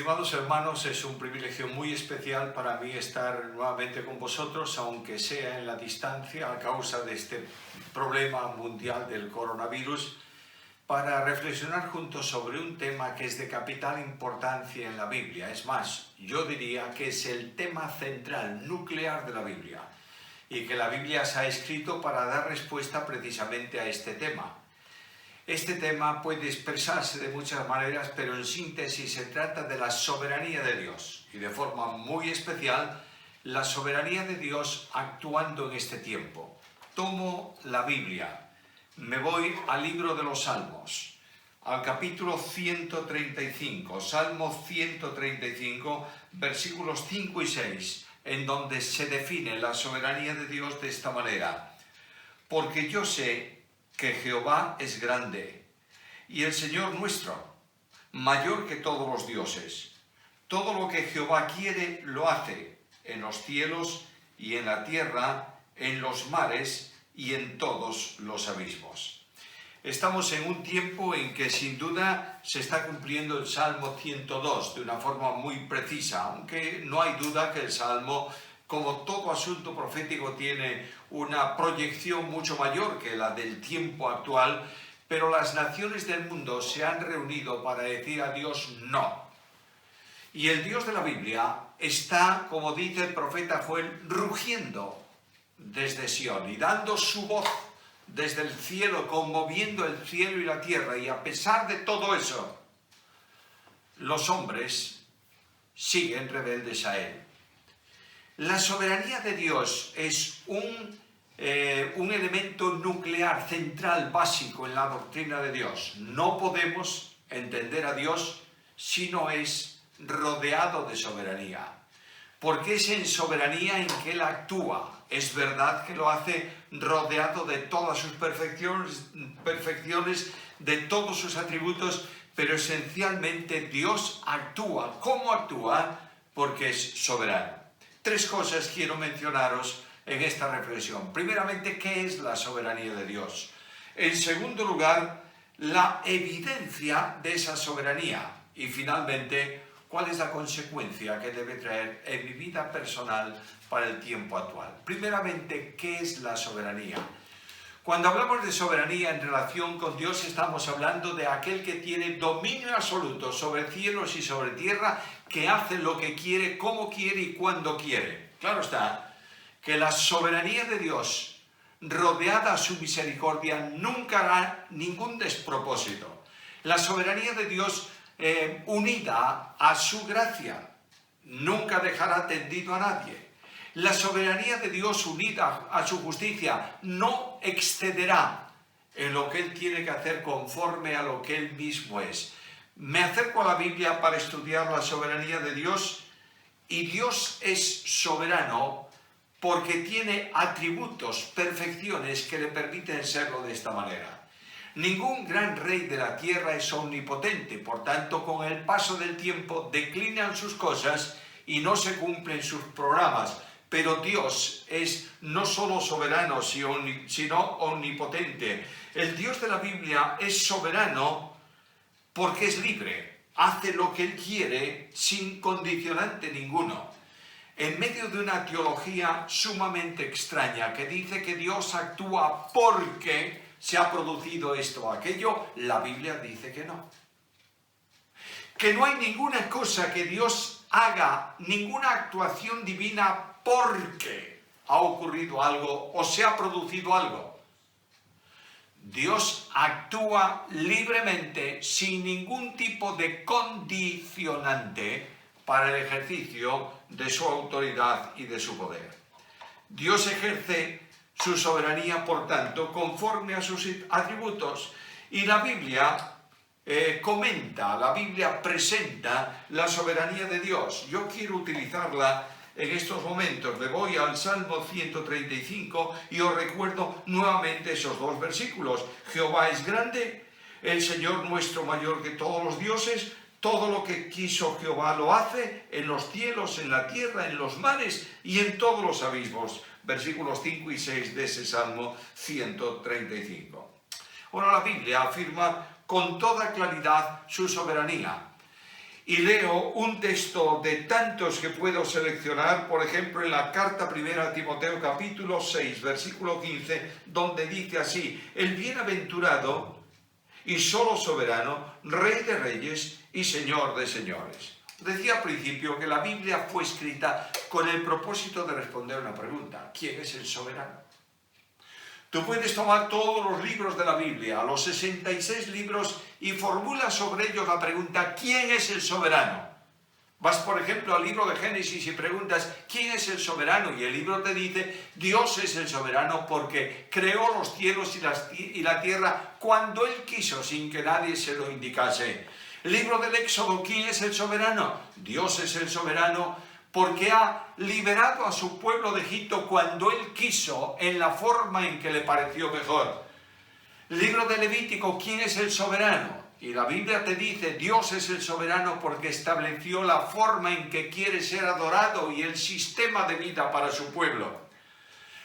Estimados hermanos, es un privilegio muy especial para mí estar nuevamente con vosotros, aunque sea en la distancia a causa de este problema mundial del coronavirus, para reflexionar juntos sobre un tema que es de capital importancia en la Biblia. Es más, yo diría que es el tema central, nuclear de la Biblia, y que la Biblia se ha escrito para dar respuesta precisamente a este tema. Este tema puede expresarse de muchas maneras, pero en síntesis se trata de la soberanía de Dios y de forma muy especial la soberanía de Dios actuando en este tiempo. Tomo la Biblia, me voy al libro de los Salmos, al capítulo 135, Salmo 135, versículos 5 y 6, en donde se define la soberanía de Dios de esta manera. Porque yo sé que Jehová es grande, y el Señor nuestro, mayor que todos los dioses. Todo lo que Jehová quiere, lo hace, en los cielos y en la tierra, en los mares y en todos los abismos. Estamos en un tiempo en que sin duda se está cumpliendo el Salmo 102 de una forma muy precisa, aunque no hay duda que el Salmo, como todo asunto profético, tiene una proyección mucho mayor que la del tiempo actual, pero las naciones del mundo se han reunido para decir a Dios no. Y el Dios de la Biblia está, como dice el profeta Joel, rugiendo desde Sión y dando su voz desde el cielo, conmoviendo el cielo y la tierra. Y a pesar de todo eso, los hombres siguen rebeldes a él. La soberanía de Dios es un elemento nuclear, central, básico en la doctrina de Dios. No podemos entender a Dios si no es rodeado de soberanía, porque es en soberanía en que Él actúa. Es verdad que lo hace rodeado de todas sus perfecciones, de todos sus atributos, pero esencialmente Dios actúa. ¿Cómo actúa? Porque es soberano. Tres cosas quiero mencionaros en esta reflexión. Primeramente, ¿qué es la soberanía de Dios? En segundo lugar, la evidencia de esa soberanía. Y finalmente, ¿cuál es la consecuencia que debe traer en mi vida personal para el tiempo actual? Primeramente, ¿qué es la soberanía? Cuando hablamos de soberanía en relación con Dios, estamos hablando de aquel que tiene dominio absoluto sobre cielos y sobre tierra, que hace lo que quiere, cómo quiere y cuando quiere. Claro está que la soberanía de Dios, rodeada a su misericordia, nunca hará ningún despropósito. La soberanía de Dios unida a su gracia, nunca dejará tendido a nadie. La soberanía de Dios unida a su justicia no excederá en lo que Él tiene que hacer conforme a lo que Él mismo es. Me acerco a la Biblia para estudiar la soberanía de Dios, y Dios es soberano porque tiene atributos, perfecciones que le permiten serlo de esta manera. Ningún gran rey de la tierra es omnipotente, por tanto, con el paso del tiempo declinan sus cosas y no se cumplen sus programas. Pero Dios es no solo soberano, sino omnipotente. El Dios de la Biblia es soberano porque es libre, hace lo que Él quiere sin condicionante ninguno. En medio de una teología sumamente extraña que dice que Dios actúa porque se ha producido esto o aquello, la Biblia dice que no. Que no hay ninguna cosa que Dios haga, ninguna actuación divina porque ha ocurrido algo o se ha producido algo. Dios actúa libremente, sin ningún tipo de condicionante para el ejercicio de su autoridad y de su poder. Dios ejerce su soberanía, por tanto, conforme a sus atributos. Y la Biblia la Biblia presenta la soberanía de Dios. Yo quiero utilizarla en estos momentos. Me voy al Salmo 135 y os recuerdo nuevamente esos dos versículos. Jehová es grande, el Señor nuestro mayor que todos los dioses. Todo lo que quiso Jehová lo hace, en los cielos, en la tierra, en los mares y en todos los abismos. Versículos 5 y 6 de ese Salmo 135. Ahora la Biblia afirma con toda claridad su soberanía. Y leo un texto de tantos que puedo seleccionar, por ejemplo, en la carta primera a Timoteo, capítulo 6, versículo 15, donde dice así: el bienaventurado y solo soberano, Rey de reyes y Señor de señores. Decía al principio que la Biblia fue escrita con el propósito de responder una pregunta: ¿quién es el soberano? Tú puedes tomar todos los libros de la Biblia, los 66 libros, y formulas sobre ellos la pregunta: ¿quién es el soberano? Vas, por ejemplo, al libro de Génesis y preguntas: ¿quién es el soberano? Y el libro te dice: Dios es el soberano porque creó los cielos y la tierra cuando Él quiso, sin que nadie se lo indicase. El libro del Éxodo: ¿quién es el soberano? Dios es el soberano porque ha liberado a su pueblo de Egipto cuando Él quiso, en la forma en que le pareció mejor. El libro de Levítico: ¿quién es el soberano? Y la Biblia te dice: Dios es el soberano porque estableció la forma en que quiere ser adorado y el sistema de vida para su pueblo.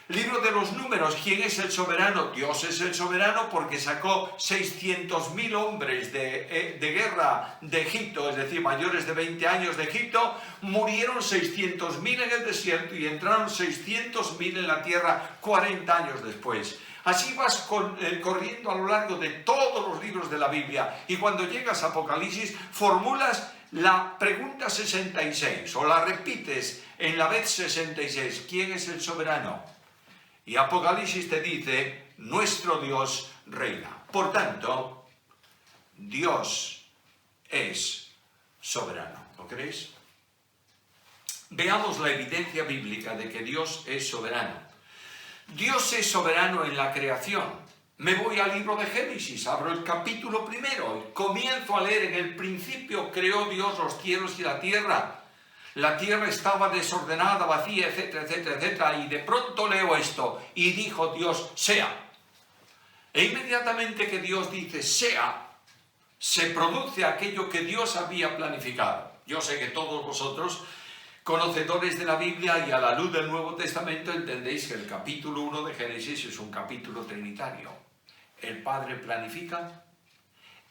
Libro de los Números: ¿quién es el soberano? Dios es el soberano porque sacó 600.000 hombres de guerra de Egipto, es decir, mayores de 20 años de Egipto. Murieron 600.000 en el desierto y entraron 600.000 en la tierra 40 años después. Así vas corriendo a lo largo de todos los libros de la Biblia, y cuando llegas a Apocalipsis formulas la pregunta 66 o la repites en la vez 66: ¿quién es el soberano? Y Apocalipsis te dice: nuestro Dios reina. Por tanto, Dios es soberano. ¿Lo creéis? Veamos la evidencia bíblica de que Dios es soberano. Dios es soberano en la creación. Me voy al libro de Génesis, abro el capítulo primero y comienzo a leer: en el principio creó Dios los cielos y la tierra. La tierra estaba desordenada, vacía, etcétera, etcétera, etcétera. Y de pronto leo esto: y dijo Dios, sea. E inmediatamente que Dios dice sea, se produce aquello que Dios había planificado. Yo sé que todos vosotros, conocedores de la Biblia y a la luz del Nuevo Testamento, entendéis que el capítulo 1 de Génesis es un capítulo trinitario. El Padre planifica.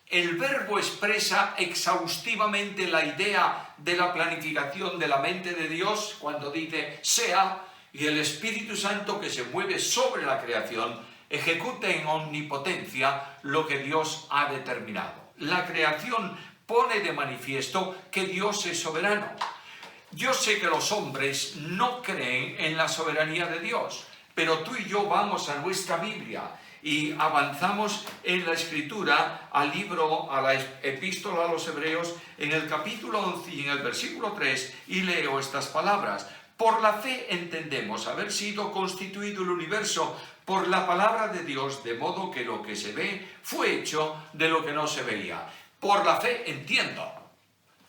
El Verbo expresa exhaustivamente la idea de la planificación de la mente de Dios cuando dice sea, y el Espíritu Santo, que se mueve sobre la creación, ejecuta en omnipotencia lo que Dios ha determinado. La creación pone de manifiesto que Dios es soberano. Yo sé que los hombres no creen en la soberanía de Dios, pero tú y yo vamos a nuestra Biblia y avanzamos en la Escritura a la Epístola a los Hebreos, en el capítulo 11 y en el versículo 3, y leo estas palabras: por la fe entendemos haber sido constituido el universo por la palabra de Dios, de modo que lo que se ve fue hecho de lo que no se veía. Por la fe entiendo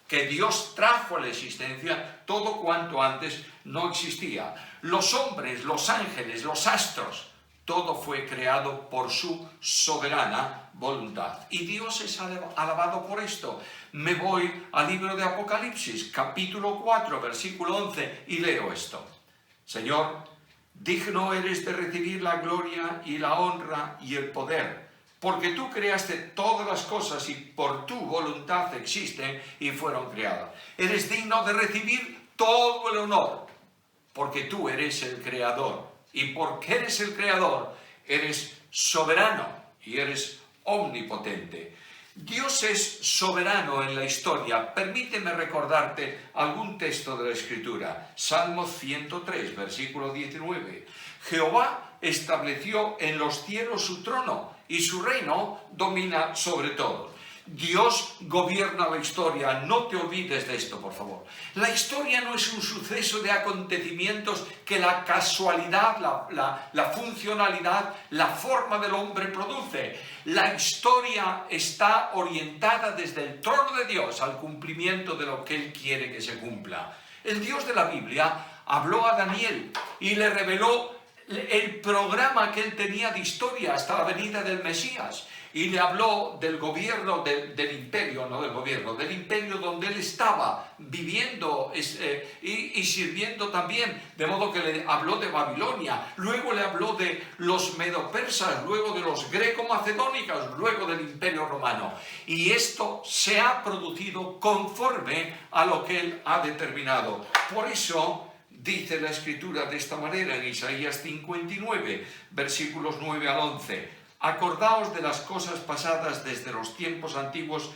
que Dios trajo a la existencia todo cuanto antes no existía. Los hombres, los ángeles, los astros, todo fue creado por su soberana voluntad. Y Dios es alabado por esto. Me voy al libro de Apocalipsis, capítulo 4, versículo 11, y leo esto: Señor, digno eres de recibir la gloria y la honra y el poder, porque tú creaste todas las cosas y por tu voluntad existen y fueron creadas. Eres digno de recibir todo el honor, porque tú eres el creador. Y porque eres el creador, eres soberano y eres omnipotente. Dios es soberano en la historia. Permíteme recordarte algún texto de la Escritura. Salmo 103, versículo 19. Jehová estableció en los cielos su trono y su reino domina sobre todo. Dios gobierna la historia. No te olvides de esto, por favor. La historia no es un suceso de acontecimientos que la casualidad, la funcionalidad, la forma del hombre produce. La historia está orientada desde el trono de Dios al cumplimiento de lo que Él quiere que se cumpla. El Dios de la Biblia habló a Daniel y le reveló el programa que él tenía de historia hasta la venida del Mesías. y le habló del gobierno del imperio, no del gobierno, del imperio donde él estaba viviendo y sirviendo también, de modo que le habló de Babilonia, luego le habló de los medopersas, luego de los greco-macedónicos, luego del imperio romano. Y esto se ha producido conforme a lo que él ha determinado. Por eso dice la Escritura de esta manera en Isaías 59, versículos 9 al 11. Acordaos de las cosas pasadas desde los tiempos antiguos,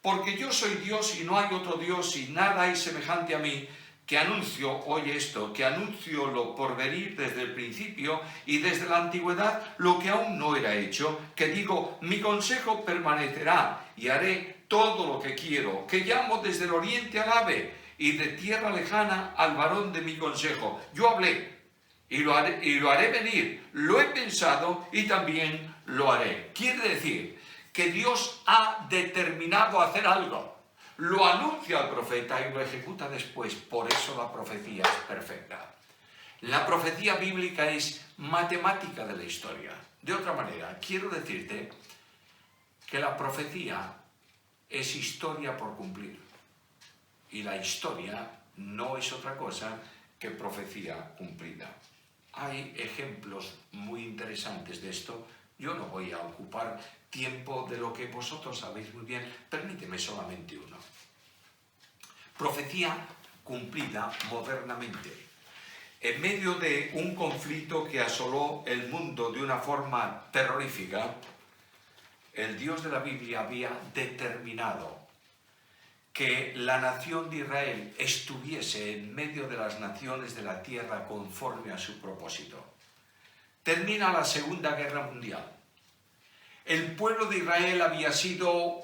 porque yo soy Dios y no hay otro Dios y nada hay semejante a mí, que anuncio, oye esto, que anuncio lo por venir desde el principio y desde la antigüedad lo que aún no era hecho, que digo, mi consejo permanecerá y haré todo lo que quiero, que llamo desde el oriente al ave y de tierra lejana al varón de mi consejo. Yo hablé y lo haré venir, lo he pensado y también lo haré. Quiere decir que Dios ha determinado hacer algo, lo anuncia al profeta y lo ejecuta después. Por eso la profecía es perfecta. La profecía bíblica es matemática de la historia. De otra manera, quiero decirte que la profecía es historia por cumplir. Y la historia no es otra cosa que profecía cumplida. Hay ejemplos muy interesantes de esto. Yo no voy a ocupar tiempo de lo que vosotros sabéis muy bien. Permíteme solamente uno. Profecía cumplida modernamente. En medio de un conflicto que asoló el mundo de una forma terrorífica, el Dios de la Biblia había determinado que la nación de Israel estuviese en medio de las naciones de la tierra conforme a su propósito. Termina la Segunda Guerra Mundial. El pueblo de Israel había sido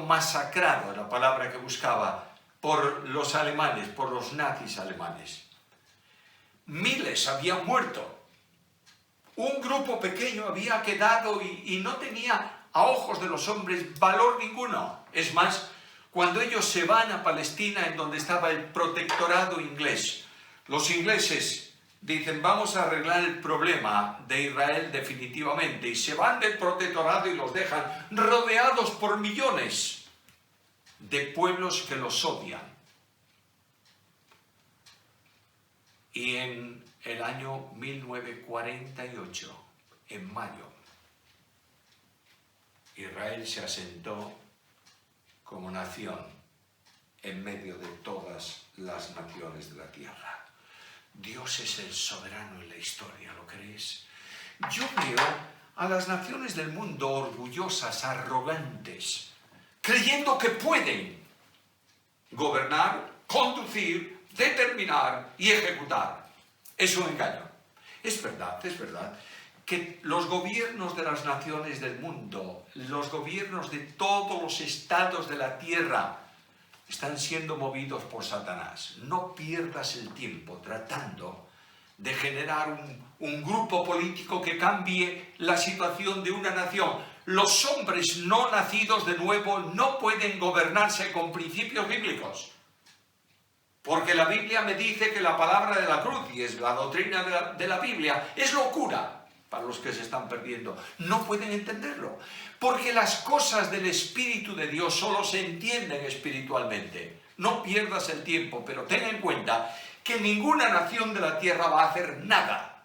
masacrado, la palabra que buscaba, por los alemanes, por los nazis alemanes. Miles habían muerto. Un grupo pequeño había quedado y no tenía a ojos de los hombres valor ninguno. Es más, cuando ellos se van a Palestina, en donde estaba el protectorado inglés, los ingleses dicen, vamos a arreglar el problema de Israel definitivamente, y se van del protectorado y los dejan rodeados por millones de pueblos que los odian. Y en el año 1948, en mayo, Israel se asentó como nación en medio de todas las naciones de la tierra. Dios es el soberano en la historia, ¿lo crees? Yo veo a las naciones del mundo orgullosas, arrogantes, creyendo que pueden gobernar, conducir, determinar y ejecutar. Es un engaño. Es verdad que los gobiernos de las naciones del mundo, los gobiernos de todos los estados de la tierra, están siendo movidos por Satanás. No pierdas el tiempo tratando de generar un grupo político que cambie la situación de una nación. Los hombres no nacidos de nuevo no pueden gobernarse con principios bíblicos. Porque la Biblia me dice que la palabra de la cruz, y es la doctrina de la Biblia, es locura para los que se están perdiendo. No pueden entenderlo. Porque las cosas del Espíritu de Dios solo se entienden espiritualmente. No pierdas el tiempo, pero ten en cuenta que ninguna nación de la tierra va a hacer nada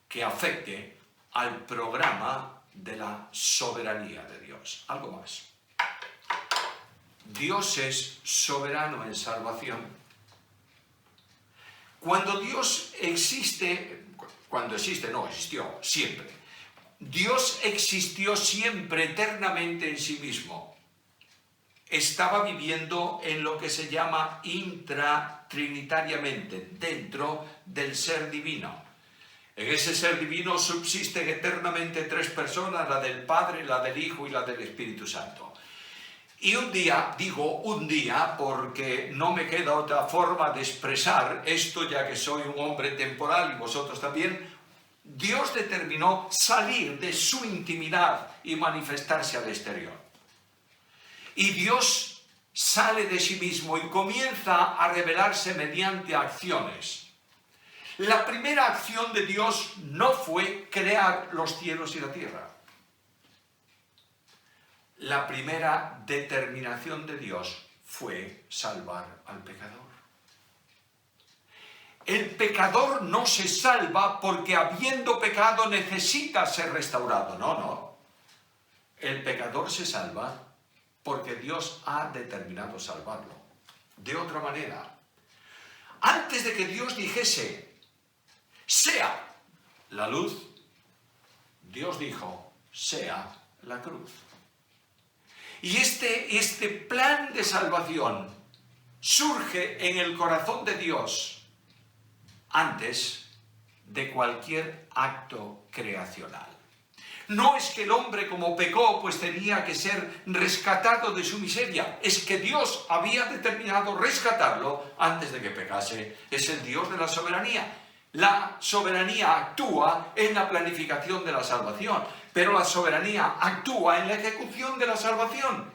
que afecte al programa de la soberanía de Dios. Algo más. Dios es soberano en salvación. Cuando Dios existió, siempre. Dios existió siempre, eternamente en sí mismo. Estaba viviendo en lo que se llama intratrinitariamente, dentro del ser divino. En ese ser divino subsisten eternamente tres personas, la del Padre, la del Hijo y la del Espíritu Santo. Y un día, digo un día, porque no me queda otra forma de expresar esto, ya que soy un hombre temporal y vosotros también, Dios determinó salir de su intimidad y manifestarse al exterior. Y Dios sale de sí mismo y comienza a revelarse mediante acciones. La primera acción de Dios no fue crear los cielos y la tierra. La primera determinación de Dios fue salvar al pecador. El pecador no se salva porque habiendo pecado necesita ser restaurado. No, no. El pecador se salva porque Dios ha determinado salvarlo. De otra manera, antes de que Dios dijese, sea la luz, Dios dijo, sea la cruz. Y este plan de salvación surge en el corazón de Dios antes de cualquier acto creacional. No es que el hombre como pecó pues tenía que ser rescatado de su miseria, es que Dios había determinado rescatarlo antes de que pecase. Es el Dios de la soberanía. La soberanía actúa en la planificación de la salvación, pero la soberanía actúa en la ejecución de la salvación.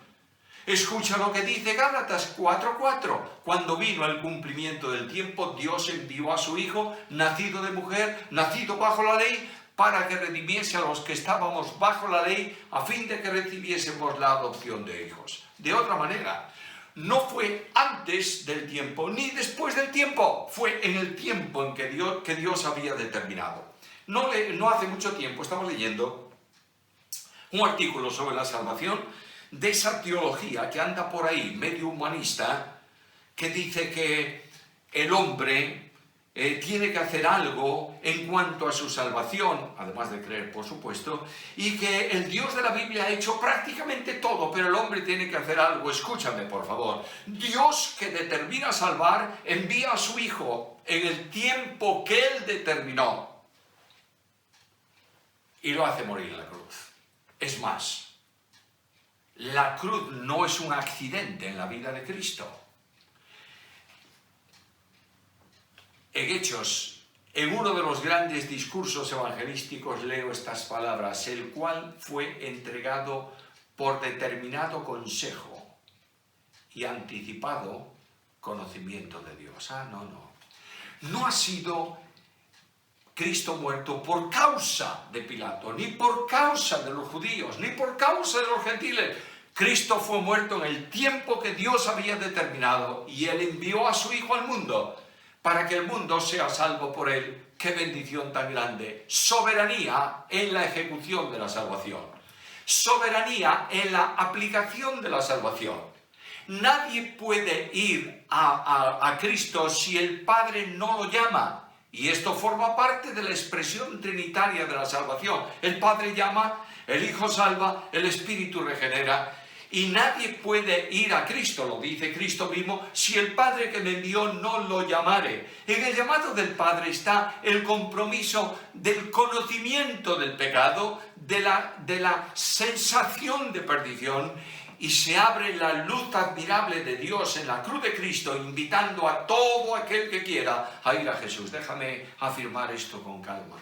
Escucha lo que dice Gálatas 4:4. Cuando vino el cumplimiento del tiempo, Dios envió a su Hijo, nacido de mujer, nacido bajo la ley, para que redimiese a los que estábamos bajo la ley, a fin de que recibiésemos la adopción de hijos. De otra manera, no fue antes del tiempo ni después del tiempo, fue en el tiempo en que Dios había determinado. No hace mucho tiempo estamos leyendo un artículo sobre la salvación de esa teología que anda por ahí, medio humanista, que dice que el hombre tiene que hacer algo en cuanto a su salvación, además de creer, por supuesto, y que el Dios de la Biblia ha hecho prácticamente todo, pero el hombre tiene que hacer algo. Escúchame, por favor. Dios, que determina salvar, envía a su Hijo en el tiempo que Él determinó y lo hace morir en la cruz. Es más, la cruz no es un accidente en la vida de Cristo. En Hechos, en uno de los grandes discursos evangelísticos, leo estas palabras: el cual fue entregado por determinado consejo y anticipado conocimiento de Dios. No ha sido Cristo muerto por causa de Pilato, ni por causa de los judíos, ni por causa de los gentiles. Cristo fue muerto en el tiempo que Dios había determinado y Él envió a su Hijo al mundo para que el mundo sea salvo por Él. ¡Qué bendición tan grande! Soberanía en la ejecución de la salvación. Soberanía en la aplicación de la salvación. Nadie puede ir a Cristo si el Padre no lo llama. Y esto forma parte de la expresión trinitaria de la salvación. El Padre llama, el Hijo salva, el Espíritu regenera. Y nadie puede ir a Cristo, lo dice Cristo mismo, si el Padre que me envió no lo llamare. En el llamado del Padre está el compromiso del conocimiento del pecado, de la sensación de perdición, y se abre la luz admirable de Dios en la cruz de Cristo, invitando a todo aquel que quiera a ir a Jesús. Déjame afirmar esto con calma.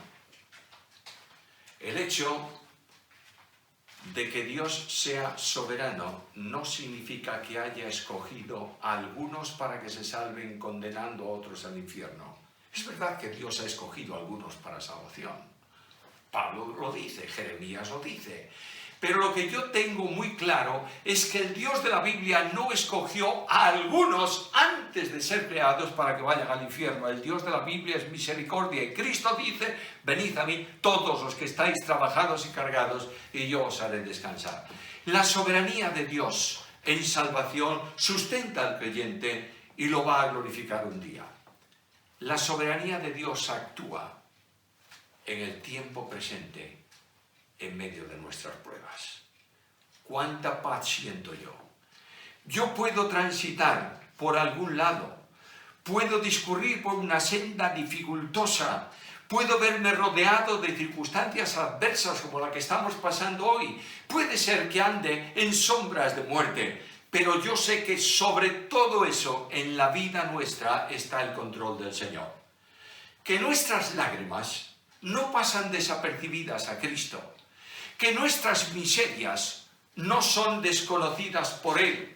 El hecho de que Dios sea soberano no significa que haya escogido a algunos para que se salven condenando a otros al infierno. Es verdad que Dios ha escogido a algunos para salvación. Pablo lo dice, Jeremías lo dice. Pero lo que yo tengo muy claro es que el Dios de la Biblia no escogió a algunos antes de ser creados para que vayan al infierno. El Dios de la Biblia es misericordia y Cristo dice: venid a mí todos los que estáis trabajados y cargados y yo os haré descansar. La soberanía de Dios en salvación sustenta al creyente y lo va a glorificar un día. La soberanía de Dios actúa en el tiempo presente en medio de nuestras pruebas. ¿Cuánta paz siento yo? Yo puedo transitar por algún lado, puedo discurrir por una senda dificultosa, puedo verme rodeado de circunstancias adversas como la que estamos pasando hoy. Puede ser que ande en sombras de muerte, pero yo sé que sobre todo eso, en la vida nuestra, está el control del Señor. Que nuestras lágrimas no pasan desapercibidas a Cristo, que nuestras miserias no son desconocidas por Él,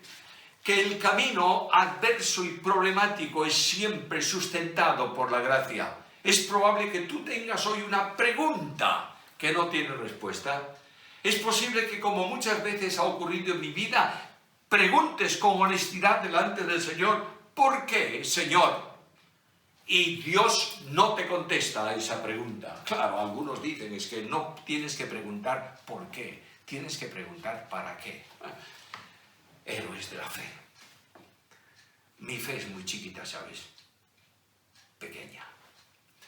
que el camino adverso y problemático es siempre sustentado por la gracia. Es probable que tú tengas hoy una pregunta que no tiene respuesta. Es posible que, como muchas veces ha ocurrido en mi vida, preguntes con honestidad delante del Señor, ¿por qué, Señor? Y Dios no te contesta a esa pregunta. Claro, algunos dicen, es que no tienes que preguntar por qué, tienes que preguntar para qué. Héroes de la fe. Mi fe es muy chiquita, ¿sabes? Pequeña.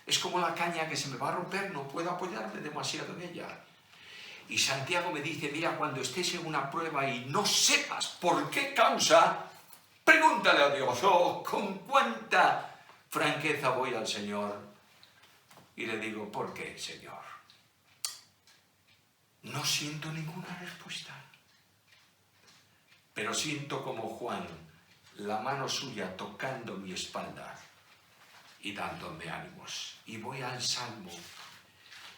Es como la caña que se me va a romper, no puedo apoyarme demasiado en ella. Y Santiago me dice, mira, cuando estés en una prueba y no sepas por qué causa, pregúntale a Dios. Oh, con cuánta franqueza voy al Señor y le digo, ¿por qué, Señor? No siento ninguna respuesta. Pero siento como Juan la mano suya tocando mi espalda y dándome ánimos. Y voy al Salmo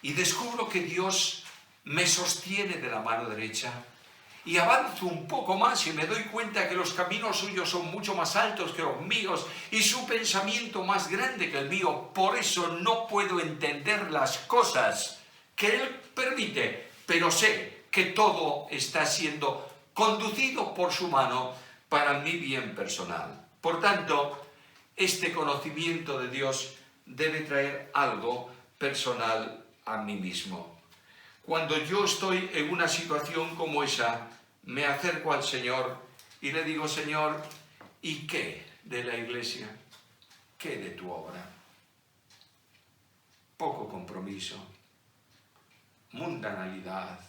y descubro que Dios me sostiene de la mano derecha y avanzo un poco más y me doy cuenta que los caminos suyos son mucho más altos que los míos y su pensamiento más grande que el mío. Por eso no puedo entender las cosas que Él permite, pero sé que todo está siendo conducido por su mano para mi bien personal. Por tanto, este conocimiento de Dios debe traer algo personal a mí mismo. Cuando yo estoy en una situación como esa, me acerco al Señor y le digo, Señor, ¿y qué de la Iglesia? ¿Qué de tu obra? Poco compromiso, mundanalidad,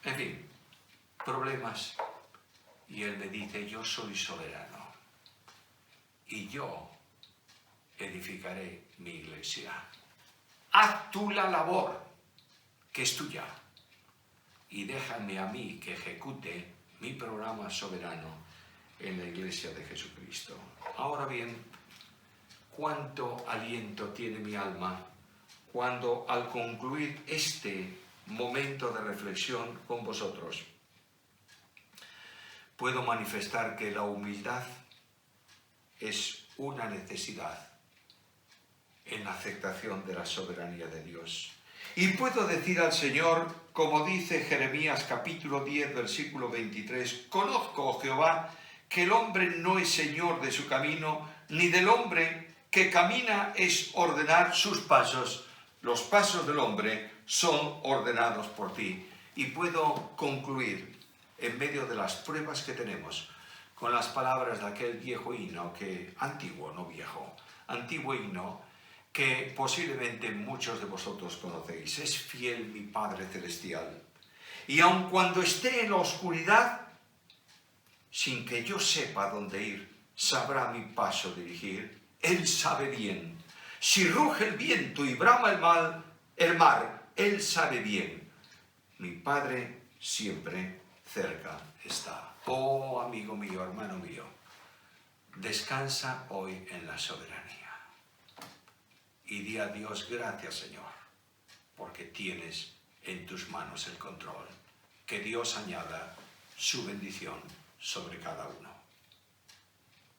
en fin, problemas. Y Él me dice, yo soy soberano y yo edificaré mi iglesia. Haz tú la labor que es tuya y déjame a mí que ejecute mi programa soberano en la iglesia de Jesucristo. Ahora bien, cuánto aliento tiene mi alma cuando al concluir este momento de reflexión con vosotros puedo manifestar que la humildad es una necesidad en la aceptación de la soberanía de Dios. Y puedo decir al Señor, como dice Jeremías capítulo 10, versículo 23, conozco, oh Jehová, que el hombre no es señor de su camino, ni del hombre que camina es ordenar sus pasos. Los pasos del hombre son ordenados por ti. Y puedo concluir, en medio de las pruebas que tenemos, con las palabras de aquel viejo himno, antiguo, no viejo, antiguo himno, que posiblemente muchos de vosotros conocéis. Es fiel mi Padre Celestial. Y aun cuando esté en la oscuridad, sin que yo sepa dónde ir, sabrá mi paso dirigir. Él sabe bien. Si ruge el viento y brama el mar, Él sabe bien. Mi Padre siempre cerca está. Oh, amigo mío, hermano mío, descansa hoy en la soberanía. Y di a Dios, gracias, Señor, porque tienes en tus manos el control. Que Dios añada su bendición sobre cada uno.